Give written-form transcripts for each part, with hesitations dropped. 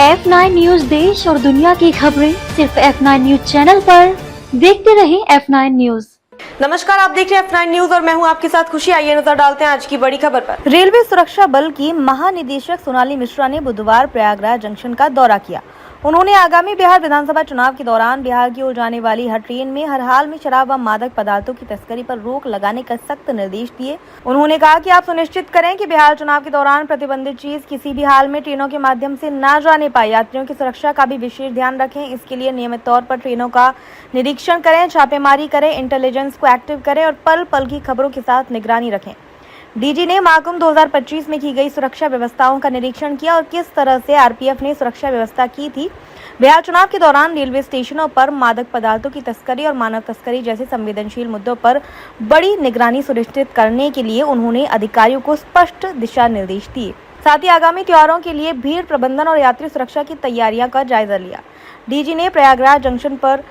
F9 news देश और दुनिया की खबरें सिर्फ F9 न्यूज चैनल पर। देखते रहें F9 न्यूज। नमस्कार, आप देख रहे हैं F9 न्यूज और मैं हूं आपके साथ खुशी। आइए नजर डालते हैं आज की बड़ी खबर पर। रेलवे सुरक्षा बल की महानिदेशक सोनाली मिश्रा ने बुधवार प्रयागराज जंक्शन का दौरा किया। उन्होंने आगामी बिहार विधानसभा चुनाव के दौरान बिहार की ओर जाने वाली हर ट्रेन में हर हाल में शराब व मादक पदार्थों की तस्करी पर रोक लगाने का सख्त निर्देश दिए। उन्होंने कहा कि आप सुनिश्चित करें कि बिहार चुनाव के दौरान प्रतिबंधित चीज किसी भी हाल में ट्रेनों के माध्यम से न जाने पाए। यात्रियों की सुरक्षा का भी विशेष ध्यान रखें। इसके लिए नियमित तौर पर ट्रेनों का निरीक्षण करें, छापेमारी करें, इंटेलिजेंस को एक्टिव करें और पल पल की खबरों के साथ निगरानी रखें। डीजी ने महाकुंभ 2025 में की गई सुरक्षा व्यवस्थाओं का निरीक्षण किया और किस तरह से आरपीएफ ने सुरक्षा व्यवस्था की थी। बिहार चुनाव के दौरान रेलवे स्टेशनों पर मादक पदार्थों की तस्करी और मानव तस्करी जैसे संवेदनशील मुद्दों पर बड़ी निगरानी सुनिश्चित करने के लिए उन्होंने अधिकारियों को स्पष्ट दिशा निर्देश दिए। साथ ही आगामी त्योहारों के लिए भीड़ प्रबंधन और यात्री सुरक्षा की तैयारियां का जायजा लिया। डीजी ने प्रयागराज जंक्शन पर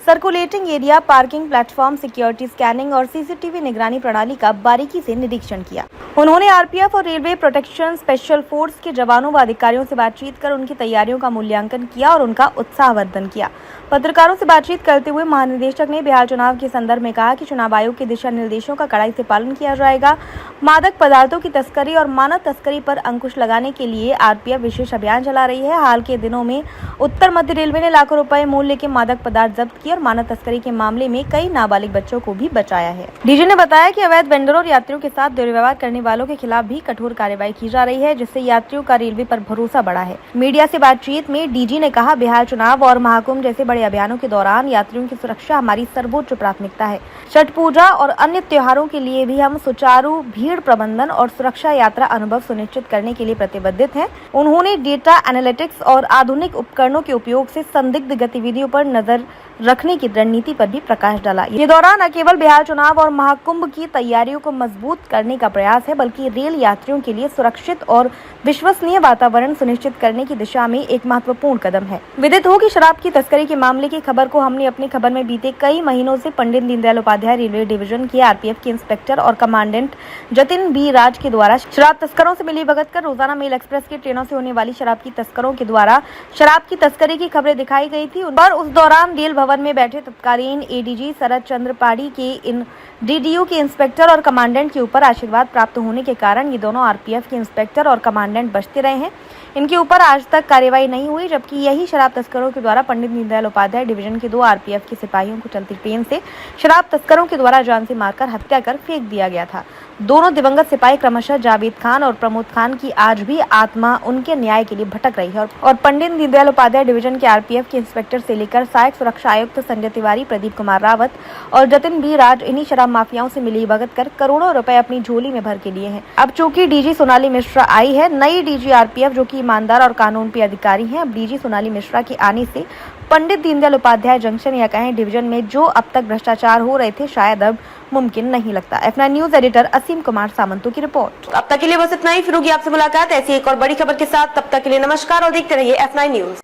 circulating area, parking platform, security scanning और सीसीटीवी निगरानी प्रणाली का बारीकी से निरीक्षण किया। उन्होंने आरपीएफ और रेलवे प्रोटेक्शन स्पेशल फोर्स के जवानों व अधिकारियों से बातचीत कर उनकी तैयारियों का मूल्यांकन किया और उनका उत्साहवर्धन किया। पत्रकारों से बातचीत करते हुए महानिदेशक ने बिहार चुनाव के संदर्भ में कहा कि चुनाव आयोग के दिशा निर्देशों का कड़ाई से पालन किया जाएगा। मादक पदार्थों की तस्करी और मानव तस्करी पर अंकुश लगाने के लिए आरपीएफ विशेष अभियान चला रही है। हाल के दिनों में उत्तर मध्य रेलवे ने लाखों रुपए मूल्य के मादक पदार्थ जब्त किए और मानव तस्करी के मामले में कई नाबालिग बच्चों को भी बचाया है। डीजी ने बताया कि अवैध वेंडरों और यात्रियों के साथ दुर्व्यवहार करने वालों के खिलाफ भी कठोर कार्रवाई की जा रही है, जिससे यात्रियों का रेलवे पर भरोसा बढ़ा है। मीडिया से बातचीत में डीजी ने कहा, बिहार चुनाव और महाकुंभ जैसे बड़े अभियानों के दौरान यात्रियों की सुरक्षा हमारी सर्वोच्च प्राथमिकता है। छठ पूजा और अन्य त्योहारों के लिए भी हम सुचारू भीड़ प्रबंधन और सुरक्षा यात्रा अनुभव सुनिश्चित करने के लिए प्रतिबद्ध हैं। उन्होंने डेटा एनालिटिक्स और आधुनिक उपकरणों के उपयोग से संदिग्ध गतिविधियों पर नजर रखने की रणनीति पर भी प्रकाश डाला। ये दौरान न केवल बिहार चुनाव और महाकुंभ की तैयारियों को मजबूत करने का प्रयास है, बल्कि रेल यात्रियों के लिए सुरक्षित और विश्वसनीय वातावरण सुनिश्चित करने की दिशा में एक महत्वपूर्ण कदम है। विदित हो कि शराब की तस्करी के मामले की खबर को हमने अपनी खबर में बीते कई महीनों से पंडित दीनदयाल उपाध्याय रेलवे डिवीजन के आरपीएफ के इंस्पेक्टर और कमांडेंट जतिन बी राज के द्वारा शराब तस्करों से मिलीभगत कर रोजाना मेल एक्सप्रेस की ट्रेनों से होने वाली शराब की तस्करों के द्वारा शराब की तस्करी की खबरें दिखाई गई थी। पर उस दौरान रेल भवन में बैठे तत्कालीन एडीजी शरद चंद्र पाड़ी के इन डीडीयू के इंस्पेक्टर और कमांडेंट के ऊपर आशीर्वाद प्राप्त होने के कारण ये दोनों आरपीएफ के इंस्पेक्टर और कमांडेंट बचते रहे हैं। इनके ऊपर आज तक कार्रवाई नहीं हुई, जबकि यही शराब तस्करों के द्वारा पंडित दीनदयाल उपाध्याय डिवीजन के 2 आरपीएफ के सिपाहियों को चलती ट्रेन से शराब तस्करों के द्वारा जान से मारकर हत्या कर फेंक दिया गया था। दोनों दिवंगत सिपाही क्रमशः जावेद खान और प्रमोद खान की आज भी आत्मा उनके न्याय के लिए भटक रही है और पंडित दीनदयाल उपाध्याय डिवीजन के आरपीएफ के इंस्पेक्टर से लेकर सहायक सुरक्षा आयुक्त संजय तिवारी, प्रदीप कुमार रावत और जतिन बी राज इन्हीं शराब माफियाओं से मिलीभगत कर करोड़ों रुपए अपनी झोली में भर के लिए हैं। अब चूंकि डीजी सोनाली मिश्रा आई है, नई डीजी आरपीएफ जो कि ईमानदार और कानून पे अधिकारी हैं, अब डीजी सोनाली मिश्रा के आने से पंडित दीनदयाल उपाध्याय जंक्शन या कहें डिवीजन में जो अब तक भ्रष्टाचार हो रहे थे, शायद अब मुमकिन नहीं लगता। F9 न्यूज एडिटर असीम कुमार सामंतों की रिपोर्ट। अब तक के लिए बस इतना ही। फिर होगी आपसे मुलाकात ऐसी एक और बड़ी खबर के साथ। तब तक के लिए नमस्कार और देखते रहिए F9 न्यूज।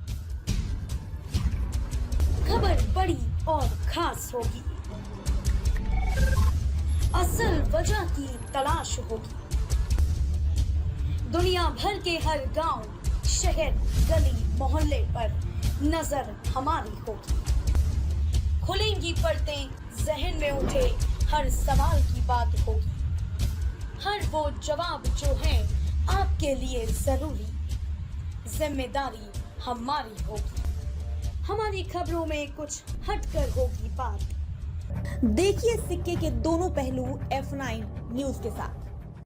खबर बड़ी और खास होगी, असल वजह की तलाश होगी, दुनिया भर के हर गांव, शहर, गली, मोहल्ले पर नजर हमारी होगी। खुलेंगी पर्दें, जहन में उठे हर सवाल की बात होगी, हर वो जवाब जो है आपके लिए जरूरी, जिम्मेदारी हमारी होगी। हमारी खबरों में कुछ हटकर होगी बात। देखिए सिक्के के दोनों पहलू F9 न्यूज के साथ।